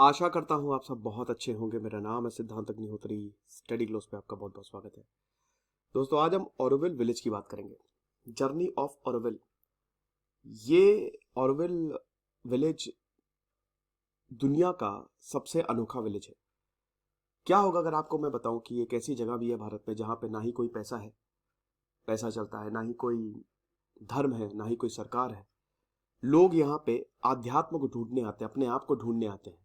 आशा करता हूँ आप सब बहुत अच्छे होंगे। मेरा नाम है सिद्धांत अग्निहोत्री। स्टडी ग्लोस पे आपका बहुत बहुत स्वागत है। दोस्तों, आज हम ऑरोविल विलेज की बात करेंगे। Journey of Auroville. ये ऑरोविल विलेज दुनिया का सबसे अनोखा विलेज है। क्या होगा अगर आपको मैं बताऊं कि एक ऐसी जगह भी है भारत में जहां पे ना ही कोई पैसा चलता है, ना ही कोई धर्म है, ना ही कोई सरकार है। लोग यहाँ पे आध्यात्म को ढूंढने आते हैं, अपने आप को ढूंढने आते हैं।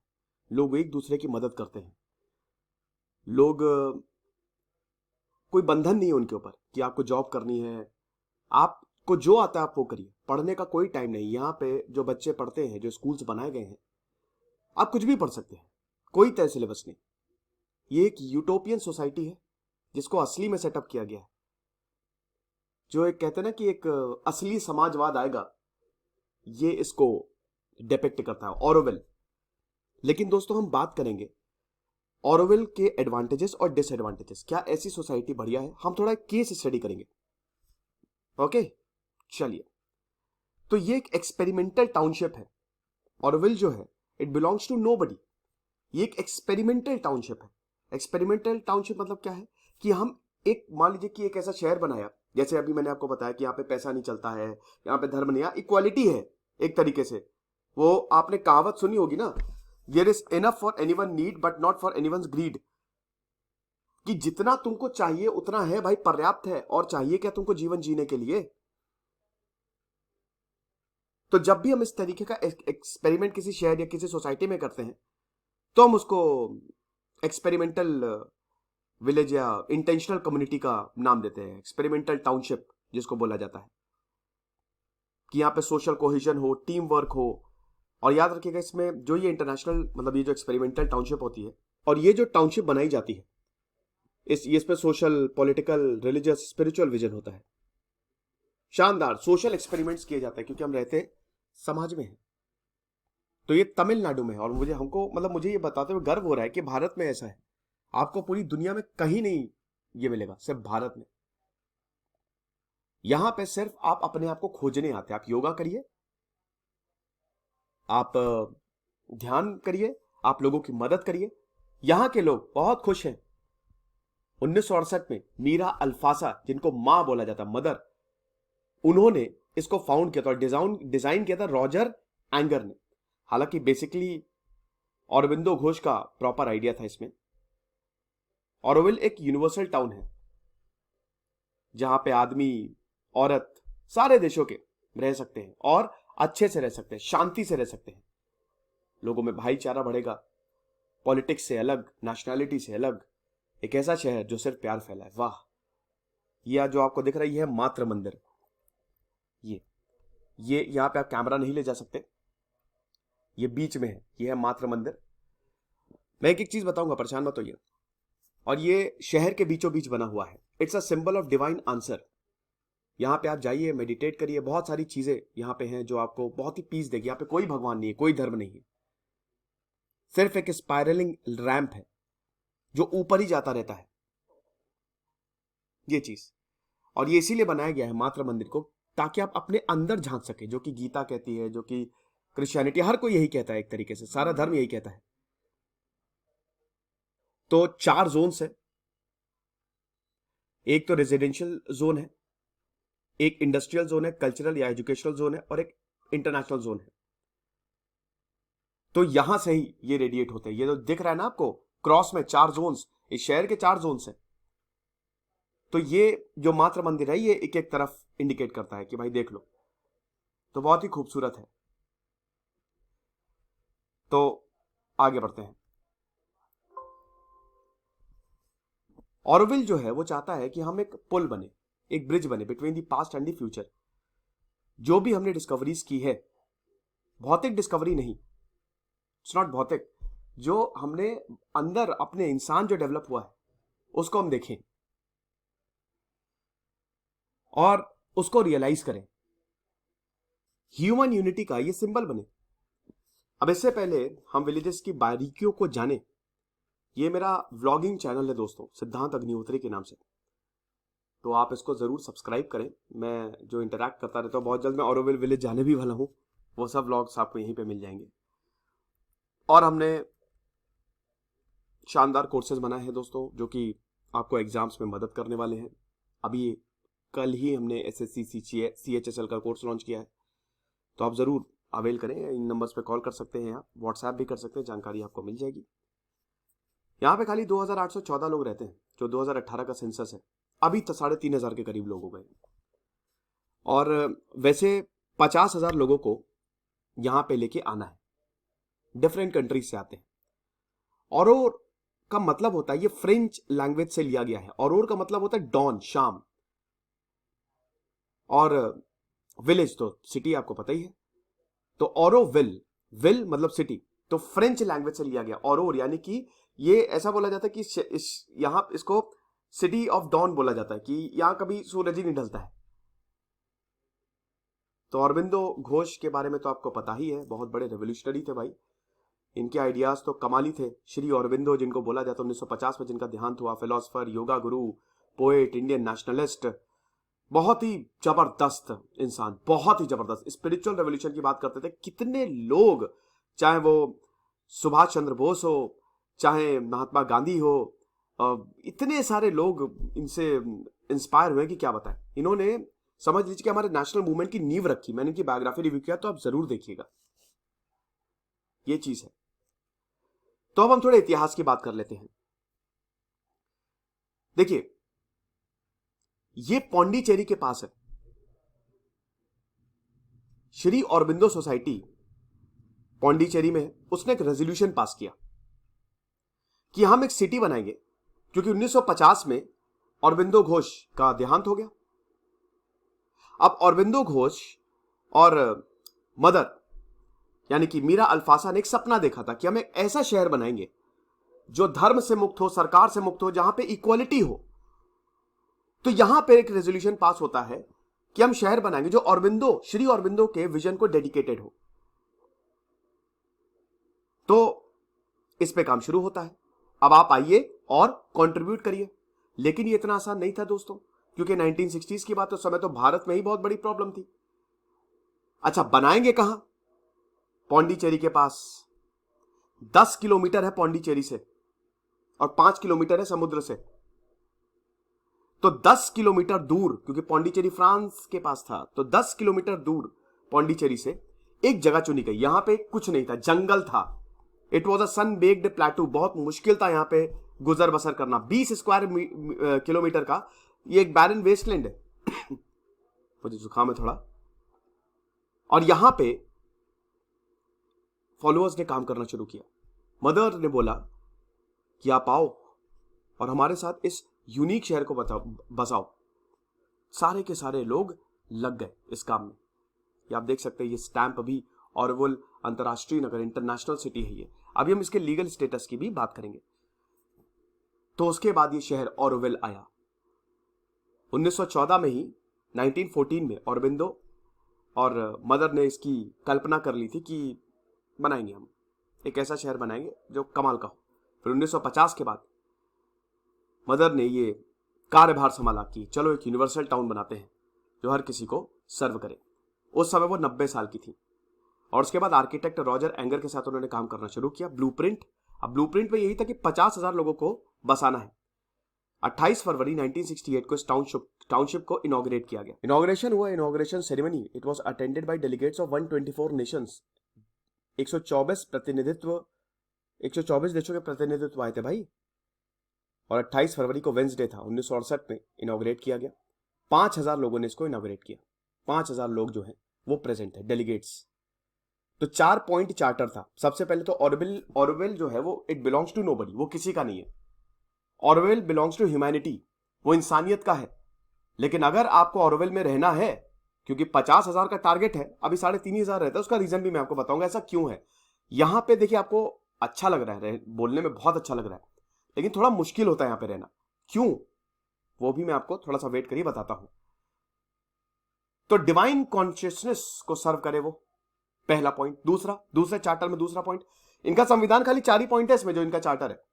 लोग एक दूसरे की मदद करते हैं। लोग कोई बंधन नहीं है उनके ऊपर कि आपको जॉब करनी है। आपको जो आता है आप वो करिए। पढ़ने का कोई टाइम नहीं। यहाँ पे जो बच्चे पढ़ते हैं, जो स्कूल्स बनाए गए हैं, आप कुछ भी पढ़ सकते हैं। कोई तय सिलेबस नहीं। ये एक यूटोपियन सोसाइटी है जिसको असली में सेटअप किया गया है। जो एक कहते हैं ना कि एक असली समाजवाद आएगा, ये इसको डिपिक्ट करता है ऑरोवेल। लेकिन दोस्तों, हम बात करेंगे ऑरोवेल के एडवांटेजेस और डिसएडवांटेजेस। क्या ऐसी सोसाइटी बढ़िया है? हम थोड़ा केस स्टडी करेंगे। ओके, चलिए। तो ये एक एक्सपेरिमेंटल टाउनशिप है। ऑरोविल जो है, इट बिलोंग्स टू नोबडी। ये एक एक्सपेरिमेंटल टाउनशिप है। एक्सपेरिमेंटल टाउनशिप मतलब क्या है कि हम एक मान लीजिए कि एक ऐसा शहर बनाया, जैसे अभी मैंने आपको बताया कि यहाँ पे पैसा नहीं चलता है, यहाँ पे धर्म नहीं, यहाँ इक्वालिटी है एक तरीके से। वो आपने कहावत सुनी होगी ना, there is enough for anyone need but not for anyone's greed. कि जितना तुमको चाहिए उतना है भाई, पर्याप्त है। और चाहिए क्या तुमको जीवन जीने के लिए? तो जब भी हम इस तरीके का एक्सपेरिमेंट किसी शहर या किसी सोसाइटी में करते हैं, तो हम उसको एक्सपेरिमेंटल विलेज या इंटेंशनल कम्युनिटी का नाम देते हैं। एक्सपेरिमेंटल टाउनशिप जिसको बोला जाता है, कि यहाँ पे सोशल कोहेजन हो, टीम वर्क हो। और याद रखिएगा, इसमें जो ये इंटरनेशनल मतलब ये जो एक्सपेरिमेंटल टाउनशिप होती है और ये जो टाउनशिप बनाई जाती है, इसमें social, political, religious, spiritual vision होता है। शानदार सोशल एक्सपेरिमेंट्स किए जाते हैं क्योंकि हम रहते समाज में हैं। तो ये तमिलनाडु में है और मुझे ये बताते हुए गर्व हो रहा है कि भारत में ऐसा है। आपको पूरी दुनिया में कहीं नहीं ये मिलेगा, सिर्फ भारत में। यहां पे सिर्फ आप अपने आप को खोजने आते हैं। आप योगा करिए, आप ध्यान करिए, आप लोगों की मदद करिए। यहां के लोग बहुत खुश हैं। 1968 में मीरा अल्फासा, जिनको मां बोला जाता, मदर, उन्होंने इसको फाउंड किया था और डिजाइन किया था रॉजर एंगर ने। हालांकि बेसिकली ऑरोबिंदो घोष का प्रॉपर आइडिया था इसमें। ऑरोविल एक यूनिवर्सल टाउन है जहां पे आदमी, औरत, सारे देशों के रह सकते हैं और अच्छे से रह सकते हैं, शांति से रह सकते हैं। लोगों में भाईचारा बढ़ेगा। पॉलिटिक्स से अलग, नेशनैलिटी से अलग, एक ऐसा शहर जो सिर्फ प्यार फैलाए। वाह! यह जो आपको दिख रहा है, यह है मातृ मंदिर। ये यहां पे आप कैमरा नहीं ले जा सकते, ये बीच में है। ये है मातृ मंदिर। मैं एक एक चीज बताऊंगा, परेशान मत होइए। और ये शहर के बीचों बीच बना हुआ है। It's a symbol of divine answer. यहाँ पे आप जाइए, मेडिटेट करिए। बहुत सारी चीजें यहाँ पे हैं जो आपको बहुत ही पीस देगी। यहाँ पे कोई भगवान नहीं है, कोई धर्म नहीं है। सिर्फ एक स्पाइरलिंग रैंप है जो ऊपर ही जाता रहता है, ये चीज। और ये इसीलिए बनाया गया है मातृ मंदिर को, ताकि आप अपने अंदर झांक सके, जो कि गीता कहती है, जो कि क्रिश्चियनिटी, हर कोई यही कहता है। एक तरीके से सारा धर्म यही कहता है। तो 4 जोन्स है। एक तो रेजिडेंशियल जोन है, एक इंडस्ट्रियल जोन है, कल्चरल या एजुकेशनल जोन है, और एक इंटरनेशनल जोन है। तो यहां से ही ये रेडिएट होते हैं। ये जो दिख रहा है ना आपको क्रॉस में 4 जोन्स, इस शहर के 4 जोन्स हैं। तो ये जो मातृ मंदिर है, ये एक एक तरफ इंडिकेट करता है कि भाई देख लो। तो बहुत ही खूबसूरत है। तो आगे बढ़ते हैं। ऑरोविल जो है वो चाहता है कि हम एक पुल बने, एक ब्रिज बने between the past and the future. जो भी हमने डिस्कवरीज की है, भौतिक डिस्कवरी नहीं, इट्स नॉट भौतिक, जो हमने अंदर अपने इंसान जो डेवलप हुआ है उसको हम देखें और उसको रियलाइज करें। ह्यूमन यूनिटी का ये सिंबल बने। अब इससे पहले हम विलेजेस की बारीकियों को जाने, ये मेरा व्लॉगिंग चैनल है दोस्तों, सिद्धांत अग्निहोत्री के नाम से। तो आप इसको जरूर सब्सक्राइब करें। मैं जो इंटरैक्ट करता रहता हूँ, बहुत जल्द मैं ऑरोविल विलेज जाने भी वाला हूँ। वो सब व्लॉग्स आपको यहीं पे मिल जाएंगे। और हमने शानदार कोर्सेज बनाए हैं दोस्तों, जो कि आपको एग्जाम्स में मदद करने वाले हैं। अभी कल ही हमने SSC CHSL का कोर्स लॉन्च किया है, तो आप ज़रूर अवेल करें। इन नंबर्स पे कॉल कर सकते हैं, आप व्हाट्सएप भी कर सकते हैं, जानकारी आपको मिल जाएगी। यहाँ पे खाली 2814 लोग रहते हैं, जो 2018 का सेंसस है। अभी तो 3500 के करीब लोग हो गए, और वैसे 50,000 लोगों को यहाँ पे लेके आना है, डिफरेंट कंट्रीज से आते हैं। औरोर का मतलब होता है, ये फ्रेंच लैंग्वेज से लिया गया है। औरोर का मतलब होता है डॉन, शाम, और विलेज तो सिटी आपको पता ही है। तो औरोविल, विल मतलब सिटी, तो फ्रेंच लैंग्वेज से लिया गया औरोर, यानी कि ये ऐसा बोला जाता है कि यहां इसको सिटी ऑफ डॉन बोला जाता है, कि यहां कभी सूरज ही नहीं ढलता है। तो अरबिंदो घोष के बारे में तो आपको पता ही है, बहुत बड़े रेवोल्यूशनरी थे भाई। इनके आइडियाज तो कमाली थे। श्री अरबिंदो जिनको बोला जाता है, 1950 में जिनका देहांत हुआ, फिलोसोफर, योगा गुरु, पोएट, इंडियन नेशनलिस्ट, बहुत ही जबरदस्त इंसान, बहुत ही जबरदस्त। स्पिरिचुअल रेवोल्यूशन की बात करते थे। कितने लोग, चाहे वो सुभाष चंद्र बोस हो, चाहे महात्मा गांधी हो, इतने सारे लोग इनसे इंस्पायर हुए कि क्या बताएं। इन्होंने समझ लीजिए कि हमारे नेशनल मूवमेंट की नींव रखी। मैंने इनकी बायोग्राफी रिव्यू किया, तो आप जरूर देखिएगा, ये चीज है। तो अब हम थोड़े इतिहास की बात कर लेते हैं। देखिए, ये पौंडीचेरी के पास है। श्री औरबिंदो सोसाइटी पौंडीचेरी में है। उसने एक रेजोल्यूशन पास किया कि हम एक सिटी बनाएंगे, क्योंकि 1950 में औरबिंदो घोष का देहांत हो गया। अब औरबिंदो घोष और मदर यानी कि मीरा अल्फासा ने एक सपना देखा था कि हम एक ऐसा शहर बनाएंगे जो धर्म से मुक्त हो, सरकार से मुक्त हो, जहां पे इक्वालिटी हो। तो यहां पे एक रेजोल्यूशन पास होता है कि हम शहर बनाएंगे जो औरबिंदो, श्री औरबिंदो के विजन को डेडिकेटेड हो। तो इस पे काम शुरू होता है। अब आप आइए और कंट्रीब्यूट करिए। लेकिन ये इतना आसान नहीं था दोस्तों, क्योंकि 1960s की बात, उस समय तो भारत में ही बहुत बड़ी प्रॉब्लम थी। अच्छा, बनाएंगे कहां? पौंडीचेरी के पास 10 किलोमीटर है पौंडीचेरी से, और 5 किलोमीटर है समुद्र से। तो 10 किलोमीटर दूर, क्योंकि पौंडीचेरी फ्रांस के पास था, तो 10 किलोमीटर दूर पौंडीचेरी से एक जगह चुनी गई। यहां पे कुछ नहीं था, जंगल था। It was a sun baked plateau. बहुत मुश्किल था यहां पे गुजर बसर करना। 20 स्क्वायर किलोमीटर का ये एक बैरन वेस्टलैंड है। मुझे जुकाम है थोड़ा। और यहां पे फॉलोअर्स ने काम करना शुरू किया। मदर ने बोला कि आप आओ और हमारे साथ इस यूनिक शहर को बसाओ। सारे के सारे लोग लग गए इस काम में। ये आप देख सकते हैं, ये स्टैंप अभी ऑरोविल अंतरराष्ट्रीय नगर, इंटरनेशनल सिटी है ये। अभी हम इसके लीगल स्टेटस की भी बात करेंगे। तो उसके बाद ये शहर ऑरोविल आया 1914 में ही। 1914 में औरबिंदो और मदर ने इसकी कल्पना कर ली थी कि बनाएंगे हम एक ऐसा शहर बनाएंगे जो कमाल का हो। फिर 1950 के बाद मदर ने ये कार्यभार संभाला कि चलो एक यूनिवर्सल टाउन बनाते हैं जो हर किसी को सर्व करे। उस समय वो 90 साल की थी। और उसके बाद आर्किटेक्ट रॉजर एंगर के साथ उन्होंने काम करना शुरू किया। ब्लूप्रिंट। अब ब्लूप्रिंट में यही था कि 50,000 लोगों को बसाना है। 28 फरवरी 1968 को इस टाउनशिप को इनॉग्रेट किया गया। इनॉग्रेशन हुआ, inauguration ceremony, it was attended by delegates of 124 Nations. 124 देशों के प्रतिनिधित्व आए थे भाई। और 28 फरवरी को वेंसडे था, 1968 में इनॉग्रेट किया गया। 5,000 लोगों ने इसको इनॉग्रेट किया। 5,000 लोग जो हैं वो प्रेजेंट है, डेलीगेट्स। तो 4 पॉइंट चार्टर था। सबसे पहले तो ऑरोविल जो है वो इट बिलोंग्स टू नोबडी, वो किसी का नहीं है। ऑरोविल बिलोंग्स टू ह्यूमैनिटी, वो इंसानियत का है। लेकिन अगर आपको ऑरोविल में रहना है, क्योंकि 50,000 का टारगेट है, अभी 3,500 रहता है, उसका रीजन भी मैं आपको बताऊंगा ऐसा क्यों है। यहां पे देखिए, आपको अच्छा लग रहा है, बोलने में बहुत अच्छा लग रहा है, लेकिन थोड़ा मुश्किल होता है यहां पे रहना। क्यों, वो भी मैं आपको थोड़ा सा वेट करिए बताता हूं। तो डिवाइन कॉन्शियसनेस को सर्व करे वो, पहला पॉइंट। दूसरे चार्टर में दूसरा पॉइंट, इनका संविधान खाली 4 ही पॉइंट है इसमें जो इनका चार्टर है।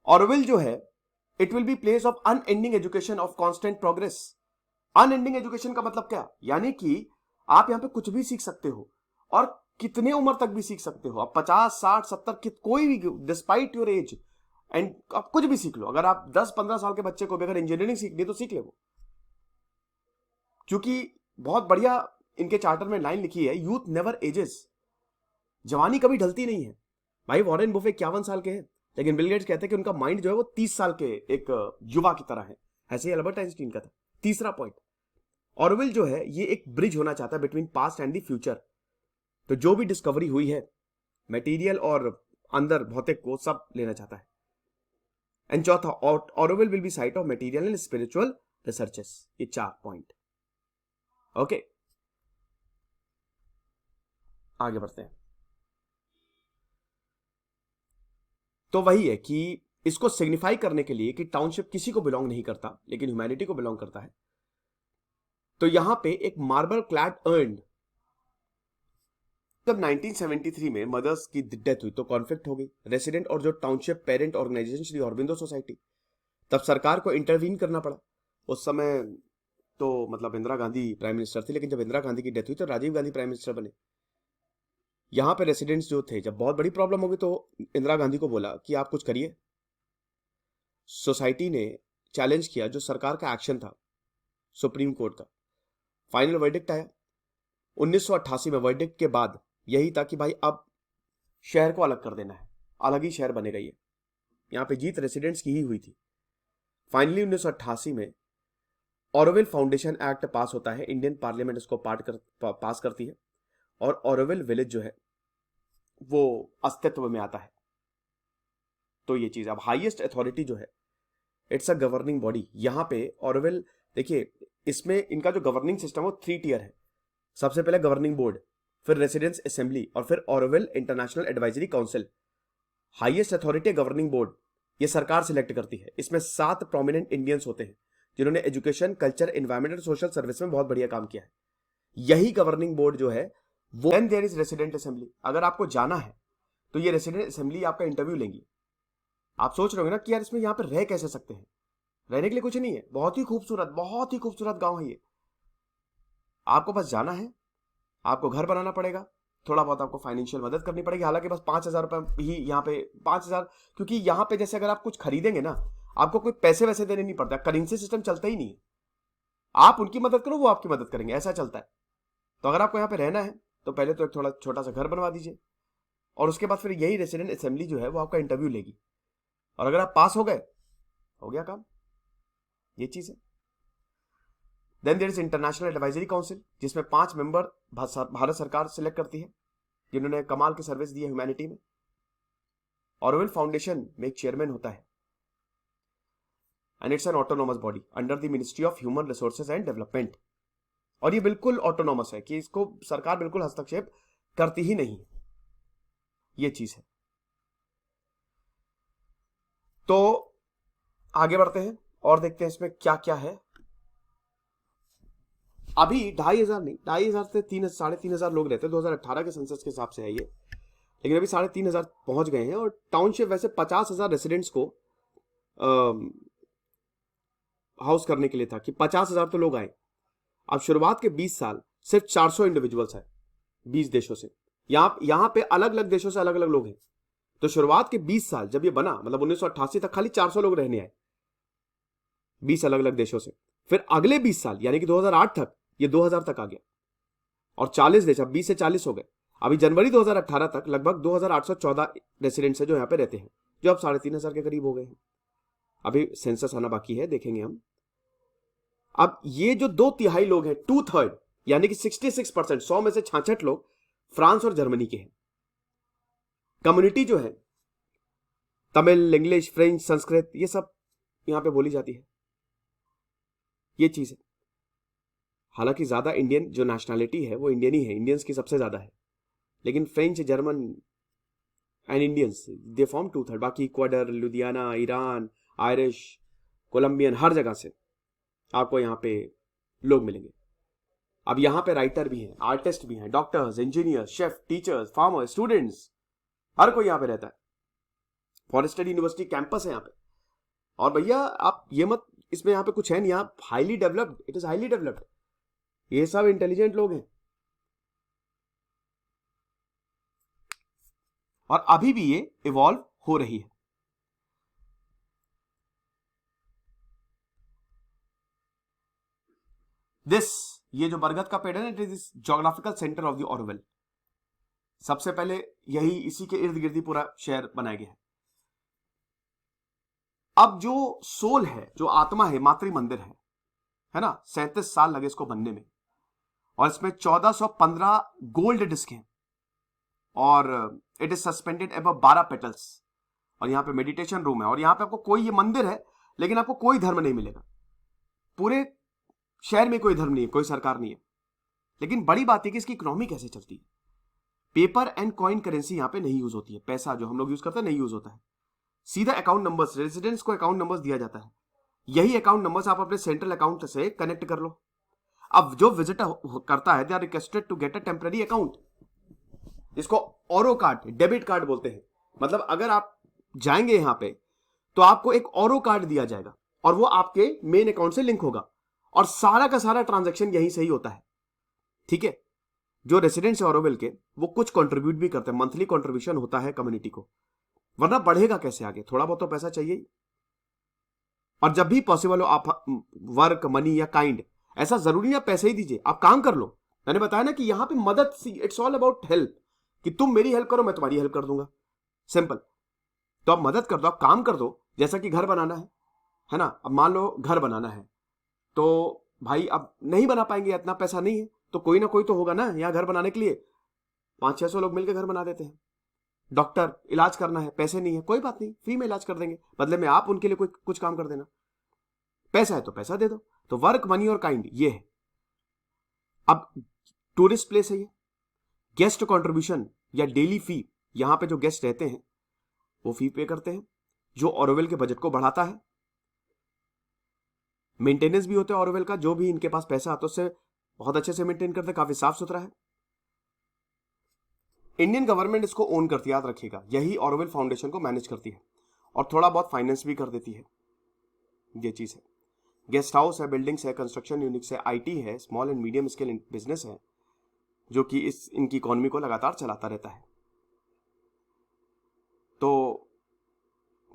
ऑरोविल जो है, it will be place of unending education of constant progress. Unending education का मतलब क्या? यानी कि आप यहां पे कुछ भी सीख सकते हो और कितने उम्र तक भी सीख सकते हो। आप 50, 60, 70, कोई भी, डिस्पाइट योर एज, एंड आप कुछ भी सीख लो, अगर आप 10-15 साल के बच्चे को भी अगर इंजीनियरिंग सीखनी है तो सीख ले वो, क्योंकि बहुत बढ़िया इनके चार्टर में लाइन लिखी है, यूथ नेवर एजेस, जवानी कभी ढलती नहीं है। भाई वॉरेन बुफे 51 साल के हैं, लेकिन बिल गेट्स कहते हैं कि उनका माइंड जो है वो 30 साल के एक युवा की तरह है। ऐसे ही अल्बर्ट आइंस्टीन का था। तीसरा पॉइंट, ऑरवेल जो है ये एक ब्रिज होना चाहता है between past and the future. तो जो भी डिस्कवरी हुई है मटेरियल और अंदर भौतिक को सब लेना चाहता है। एंड चौथा, Orwell will be site of material and spiritual researches. ये 4 पॉइंट। ओके, आगे बढ़ते हैं। तो वही है कि इसको सिग्निफाई करने के लिए कि टाउनशिप किसी को बिलोंग नहीं करता लेकिन ह्यूमैनिटी को बिलोंग करता है, तो यहां पे एक मार्बल क्लैड अर्न, जब 1973 में मदर्स की डेथ हुई तो कॉन्फ्लिक्ट हो गई रेसिडेंट और जो township parent organization Shri Aurobindo society, तब सरकार को इंटरवीन करना पड़ा। उस समय तो मतलब इंदिरा गांधी प्राइम मिनिस्टर थी, लेकिन जब इंदिरा गांधी की डेथ हुई तो राजीव गांधी प्राइम मिनिस्टर बने। यहां पे रेसिडेंट्स जो थे, जब बहुत बड़ी प्रॉब्लम हो गई तो इंदिरा गांधी को बोला कि आप कुछ करिए। सोसाइटी ने चैलेंज किया जो सरकार का एक्शन था सुप्रीम कोर्ट का। फाइनल वर्डिक्ट आया 1988 में। वर्डिक्ट के बाद यही था कि भाई अब शहर को अलग कर देना है, अलग ही शहर बनेगा। ये यहां पे जीत रेसिडेंट्स की ही हुई थी। फाइनली 1988 में ऑरोविल फाउंडेशन एक्ट पास होता है, इंडियन पार्लियामेंट इसको पास करती है और ऑरोविल विलेज जो है वो अस्तित्व में आता है। तो ये चीज, अब हाईएस्ट अथॉरिटी जो है इट्स अ गवर्निंग बॉडी। यहां पे ऑरोविल, देखिए इसमें इनका जो गवर्निंग सिस्टम है वो 3 टियर है। सबसे पहले गवर्निंग बोर्ड, फिर रेसिडेंस असेंबली और फिर Auroville international advisory council. Highest authority governing board, ये सरकार सिलेक्ट करती है। इसमें 7 प्रोमिनेंट इंडियंस होते हैं जिन्होंने एजुकेशन, कल्चर, एनवायरमेंट और सोशल सर्विस में बहुत बढ़िया काम किया है। यही गवर्निंग बोर्ड जो है वो, then there is resident assembly. अगर आपको जाना है तो ये रेसिडेंट असेंबली आपका इंटरव्यू लेंगी। आप सोच रहे हो ना कि यार इसमें यहां पर रह कैसे सकते हैं, रहने के लिए कुछ नहीं है, बहुत ही खूबसूरत गांव है ये। आपको बस जाना है, आपको घर बनाना पड़ेगा, थोड़ा बहुत आपको फाइनेंशियल मदद करनी पड़ेगी। हालांकि बस 5,000 रुपए ही यहाँ पे, 5,000, क्योंकि यहाँ पे जैसे अगर आप कुछ खरीदेंगे ना, आपको कोई पैसे वैसे देने नहीं पड़ता, करेंसी सिस्टम चलता ही नहीं है। आप उनकी मदद करो, वो आपकी मदद करेंगे, ऐसा चलता है। तो अगर आपको यहाँ पे रहना है तो पहले तो एक थोड़ा छोटा सा घर बनवा दीजिए और उसके बाद फिर यही रेसिडेंट असेंबली जो है वो आपका इंटरव्यू लेगी और अगर आप पास हो गए, हो गया काम। ये चीज है। Then there is international advisory council, जिसमें 5 मेंबर भारत सरकार सिलेक्ट करती है जिन्होंने कमाल की सर्विस दी है ह्यूमैनिटी में। ऑरोविल फाउंडेशन में एक चेयरमैन होता है and it's an autonomous body under the ministry of human resources and development. और ये बिल्कुल ऑटोनोमस है कि इसको सरकार बिल्कुल हस्तक्षेप करती ही नहीं। ये चीज है। तो आगे बढ़ते हैं और देखते हैं इसमें क्या क्या है। अभी 2,500 नहीं, 2,500 से 3,500 लोग रहते हैं 2018 के सेंसस के हिसाब से है ये, लेकिन अभी 3,500 पहुंच गए हैं। और टाउनशिप वैसे 50,000 रेसिडेंट्स को हाउस करने के लिए था कि 50,000 तो लोग आए। अब शुरुआत के 20 साल सिर्फ 400 इंडिविजुअल्स है 20 देशों से। यहां पे अलग अलग देशों से अलग अलग लोग हैं। तो शुरुआत के 20 साल जब ये बना, मतलब 1988 तक खाली 400 लोग रहने आए 20 अलग अलग देशों से। फिर अगले 20 साल यानी कि 2008 तक ये 2000 तक आ गया और 40 देश, अब 20 से 40 हो गए। अभी जनवरी 2018 तक लगभग 2,814 रेसिडेंट्स है जो यहां पे रहते हैं, जो अब 3,500 के करीब हो गए हैं। अभी सेंसस आना बाकी है, देखेंगे हम। अब ये जो 2/3 लोग हैं, 2/3 यानी कि 66%, 100 में से 66 लोग फ्रांस और जर्मनी के हैं। कम्युनिटी जो है तमिल, इंग्लिश, फ्रेंच, संस्कृत ये सब यहां पे बोली जाती है। ये चीज है। हालांकि ज्यादा इंडियन जो नेशनैलिटी है वो इंडियन ही है, इंडियंस की सबसे ज्यादा है, लेकिन French, German and Indians they form 2/3। बाकी Ecuador, Ludhiana, Iran, Irish, Colombian, हर जगह से आपको यहाँ पे लोग मिलेंगे। अब यहाँ पे राइटर भी हैं, आर्टिस्ट भी हैं, doctors, engineers, chef, teachers, farmers, students, हर कोई यहाँ पे रहता है। फॉरेस्टेड यूनिवर्सिटी कैंपस है यहाँ पे। और भैया आप ये मत, इसमें यहाँ पे कुछ है नहीं, यहाँ highly developed, it is highly developed. ये सब इंटेलिजेंट लोग हैं और अभी भी ये इवॉल्व हो रही है। दिस, ये जो बरगद का पेड़ है ना, it is geographical centre of the Auroville. सबसे पहले यही, इसी के इर्द गिर्द ही पूरा शहर बनाया गया है। अब जो सोल है, जो आत्मा है, मातृ मंदिर है ना, 37 साल लगे इसको बनने में, और इसमें 1415 गोल्ड डिस्क हैं, और it is suspended above 12 petals, और यहां पे मेडिटेशन रूम है, और यहां पे आपको कोई, ये मंदिर है लेकिन आपको कोई धर्म नहीं मिलेगा, पूरे शहर में कोई धर्म नहीं है, कोई सरकार नहीं है। लेकिन बड़ी बात है कि इसकी इकोनॉमी कैसे चलती है। पेपर एंड कॉइन करेंसी यहां पे नहीं यूज होती है, पैसा जो हम लोग यूज करते हैं नहीं यूज होता है, सीधा अकाउंट नंबर्स, रेजिडेंट्स को अकाउंट नंबर्स दिया जाता है, यही अकाउंट नंबर्स आप अपने सेंट्रल अकाउंट से कनेक्ट कर लो। अब जो विजिटर करता है, they are requested to get a temporary account, इसको ऑरो कार्ड, डेबिट कार्ड बोलते हैं। मतलब अगर आप जाएंगे यहां पे तो आपको एक ऑरो कार्ड दिया जाएगा, और वो आपके मेन अकाउंट से लिंक होगा, और सारा का सारा ट्रांजैक्शन यहीं से ही होता है, ठीक है। जो रेसिडेंट्स है ऑरोविल के, वो कुछ कंट्रीब्यूट भी करते हैं, मंथली कंट्रीब्यूशन होता है कम्युनिटी को, वरना बढ़ेगा कैसे आगे, थोड़ा बहुत तो पैसा चाहिए ही। और जब भी पॉसिबल हो आप वर्क, मनी या काइंड, ऐसा जरूरी नहीं आप पैसे ही दीजिए, आप काम कर लो। मैंने बताया ना कि यहां पे मदद, इट्स ऑल अबाउट हेल्प, कि तुम मेरी हेल्प करो मैं तुम्हारी हेल्प कर दूंगा, सिंपल। तो आप मदद कर दो, आप काम कर दो, जैसा कि घर बनाना है ना। अब मान लो घर बनाना है, तो भाई अब नहीं बना पाएंगे, इतना पैसा नहीं है, तो कोई ना कोई तो होगा ना यहाँ घर बनाने के लिए, 500-600 लोग मिलकर घर बना देते हैं। डॉक्टर, इलाज करना है, पैसे नहीं है, कोई बात नहीं, फ्री में इलाज कर देंगे, बदले में आप उनके लिए कुछ काम कर देना, पैसा है तो पैसा दे दो। तो वर्क, मनी और काइंड, ये है। अब टूरिस्ट प्लेस है ये, गेस्ट कंट्रीब्यूशन या डेली फी, यहां पे जो गेस्ट रहते हैं वो फी पे करते हैं, जो ऑरोविल के बजट को बढ़ाता है। मेंटेनेंस भी होता है ऑरोविल का, जो भी इनके पास पैसा आता है उससे बहुत अच्छे से मेंटेन करते हैं, काफी साफ सुथरा है। इंडियन गवर्नमेंट इसको ओन करती है, याद रखिएगा, यही ऑरोविल फाउंडेशन को मैनेज करती है, और थोड़ा बहुत फाइनेंस भी कर देती है, ये चीज है। गेस्ट हाउस है, बिल्डिंग्स है, कंस्ट्रक्शन यूनिट्स है, आईटी है, small and medium scale business है, जो कि इनकी इकोनॉमी को लगातार चलाता रहता है। तो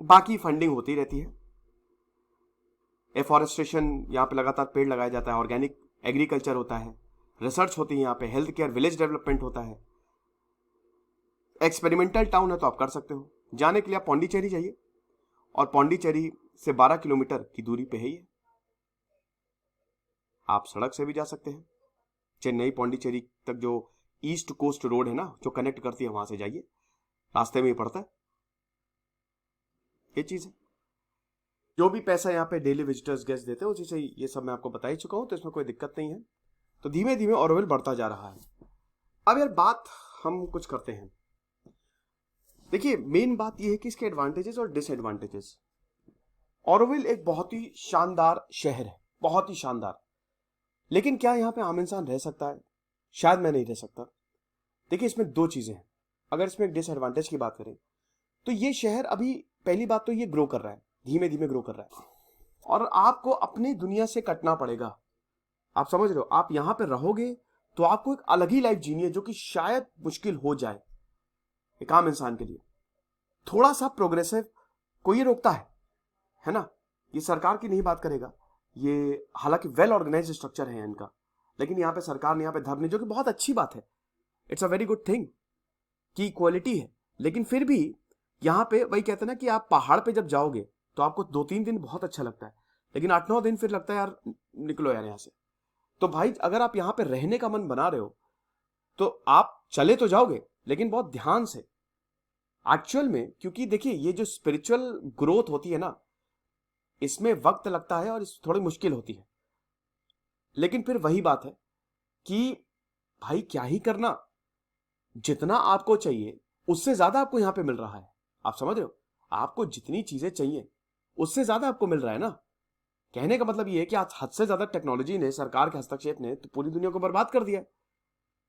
बाकी फंडिंग होती रहती है, एफॉरेस्टेशन, यहाँ पे लगातार पेड़ लगाया जाता है, ऑर्गेनिक एग्रीकल्चर होता है, रिसर्च होती है यहाँ पे, हेल्थ केयर, विलेज डेवलपमेंट होता है, एक्सपेरिमेंटल टाउन है, तो आप कर सकते हो। जाने के लिए आप पौंडीचेरी जाइए, और पौंडीचेरी से 12 किलोमीटर की दूरी पे है ये, आप सड़क से भी जा सकते हैं, चेन्नई पौंडीचेरी तक जो ईस्ट कोस्ट रोड है ना, जो कनेक्ट करती है, वहां से जाइए, रास्ते में ही पड़ता है, ये चीज है। जो भी पैसा यहाँ पे डेली विजिटर्स गेस्ट देते हैं उसी से ये सब मैं आपको बता ही चुका हूं, तो इसमें कोई दिक्कत नहीं है। तो धीमे धीमे ऑरोविल बढ़ता जा रहा है। अब यार बात हम कुछ करते हैं, देखिए मेन बात यह है कि इसके एडवांटेजेस और डिसएडवांटेजेस। ऑरोविल एक बहुत ही शानदार शहर है, बहुत ही शानदार, लेकिन क्या यहाँ पे आम इंसान रह सकता है? शायद मैं नहीं रह सकता। देखिए इसमें दो चीजें हैं। अगर इसमें एक डिसएडवांटेज की बात करें तो ये शहर अभी, पहली बात तो ये ग्रो कर रहा है, धीमे धीमे ग्रो कर रहा है, और आपको अपनी दुनिया से कटना पड़ेगा। आप समझ रहे हो, आप यहां पर रहोगे तो आपको एक अलग ही लाइफ जीनी है, जो कि शायद मुश्किल हो जाए एक आम इंसान के लिए। थोड़ा सा प्रोग्रेसिव को ये रोकता है ना। ये सरकार की नहीं बात करेगा, ये हालांकि वेल ऑर्गेनाइज्ड स्ट्रक्चर है इनका, लेकिन यहाँ पे सरकार ने, यहाँ पे धर्म नहीं, जो कि बहुत अच्छी बात है, it's a very good thing की इक्वालिटी है। लेकिन फिर भी यहाँ पे वही कहते हैं ना कि आप पहाड़ पे जब जाओगे तो आपको 2-3 दिन बहुत अच्छा लगता है, लेकिन 8-9 दिन फिर लगता है यार निकलो यार यहाँ से। तो भाई अगर आप यहाँ पे रहने का मन बना रहे हो तो आप चले तो जाओगे, लेकिन बहुत ध्यान से एक्चुअल में, क्योंकि देखिए ये जो स्पिरिचुअल ग्रोथ होती है ना, इसमें वक्त लगता है और थोड़ी मुश्किल होती है। लेकिन फिर वही बात है कि भाई क्या ही करना, जितना आपको चाहिए उससे ज्यादा आपको यहां पे मिल रहा है। आप समझ रहे हो, आपको जितनी चीजें चाहिए उससे ज्यादा आपको मिल रहा है ना। कहने का मतलब ये है कि आज हद से ज्यादा टेक्नोलॉजी ने, सरकार के हस्तक्षेप ने तो पूरी दुनिया को बर्बाद कर दिया।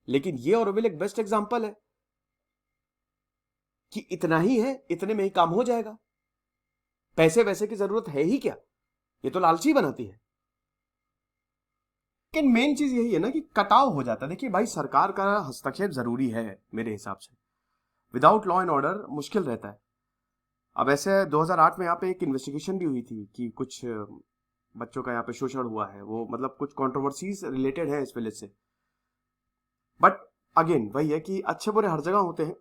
लेकिन ये ऑरोविल एक बेस्ट एग्जांपल है कि इतना ही है, इतने में ही काम हो जाएगा, पैसे वैसे की जरूरत है ही क्या, ये तो लालची बनाती है। लेकिन मेन चीज यही है ना कि कटाव हो जाता है। देखिए भाई सरकार का हस्तक्षेप जरूरी है मेरे हिसाब से, विदाउट लॉ एंड ऑर्डर मुश्किल रहता है। अब ऐसे 2008 में यहाँ पे एक इन्वेस्टिगेशन भी हुई थी कि कुछ बच्चों का यहाँ पे शोषण हुआ है, वो मतलब कुछ कंट्रोवर्सीज रिलेटेड है इस विलेज से। बट अगेन वही है कि अच्छे बुरे हर जगह होते हैं,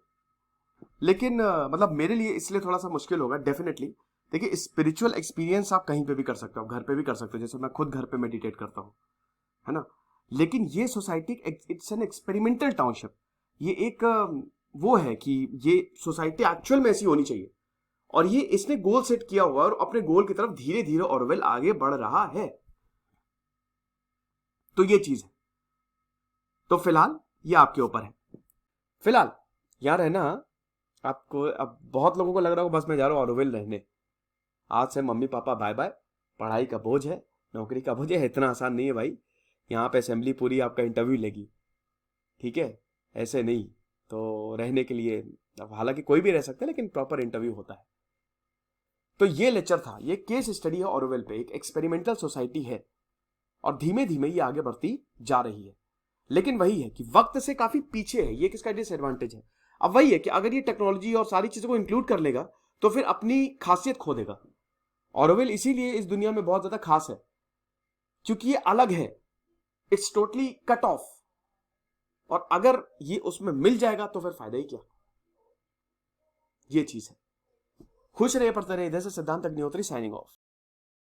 लेकिन मतलब मेरे लिए इसलिए थोड़ा सा मुश्किल होगा डेफिनेटली। देखिए, स्पिरिचुअल एक्सपीरियंस आप कहीं पे भी कर सकते हो, घर पे भी कर सकते हो, जैसे मैं खुद घर पे मेडिटेट करता हूँ, है ना। लेकिन ये society it's an experimental township. ये एक वो है कि ये सोसाइटी एक्चुअल में ऐसी होनी चाहिए, और ये इसने गोल सेट किया हुआ है और अपने गोल की तरफ धीरे धीरे ऑरवेल आगे बढ़ रहा है। तो ये चीज है। तो फिलहाल ये आपके ऊपर है। फिलहाल यार है ना, आपको अब बहुत लोगों को लग रहा होगा बस मैं जा रहा हूँ ऑरोविल रहने, आज से मम्मी पापा बाय बाय, पढ़ाई का बोझ है, नौकरी का बोझ है, इतना आसान नहीं है भाई। यहाँ पे असेंबली पूरी आपका इंटरव्यू लेगी, ठीक है, ऐसे नहीं। तो रहने के लिए अब हालांकि कोई भी रह सकता है, लेकिन प्रॉपर इंटरव्यू होता है। तो ये लेक्चर था, ये केस स्टडी है ऑरोवेल पे, एक एक्सपेरिमेंटल सोसाइटी है और धीमे धीमे ये आगे बढ़ती जा रही है। लेकिन वही है कि वक्त से काफी पीछे है, ये किसका डिसएडवांटेज है। अब वही है कि अगर ये टेक्नोलॉजी और सारी चीजों को इंक्लूड कर लेगा तो फिर अपनी खासियत खो देगा। ऑरोवेल इसीलिए इस दुनिया में बहुत ज्यादा खास है, क्योंकि ये अलग है, इट्स टोटली कट ऑफ। और अगर ये उसमें मिल जाएगा तो फिर फायदा ही क्या। ये चीज है। खुश रहिए, पढ़ते रहिए। इधर से सिद्धांत अग्निहोत्री साइनिंग ऑफ।